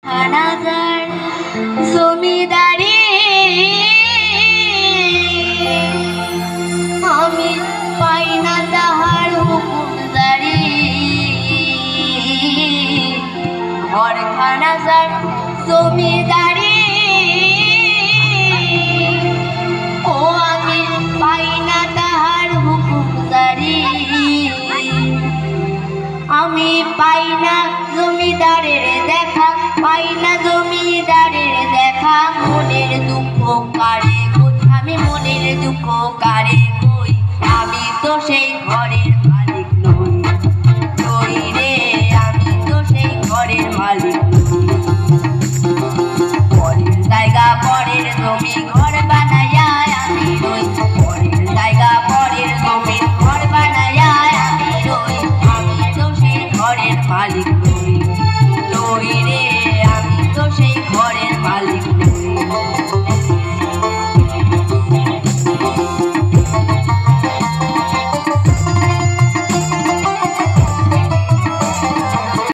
হানাদার জমিদারি আমি পাই না তাহার হুকুমদারি ঘরখানা যার জমিদারি ও আমি পাই না তাহার হুকুমদারি আমি পাই না জমিদারের দেখা পাই না জমিদারের দেখা মনের দুঃখ কারে কই আমি মনের দুঃখ কারে কই আমি তো সেই ঘরের মালিক নই নই রে আমি তো সেই ঘরের মালিক নই পরের জায়গা পরের জমি ঘর বানাইয়া আমি রই পরের জায়গা পরের জমি ঘর বানাইয়া আমি রই আমি তো সেই ঘরের মালিক নই নই রে আমি তো সেই ঘরের মালিক নই।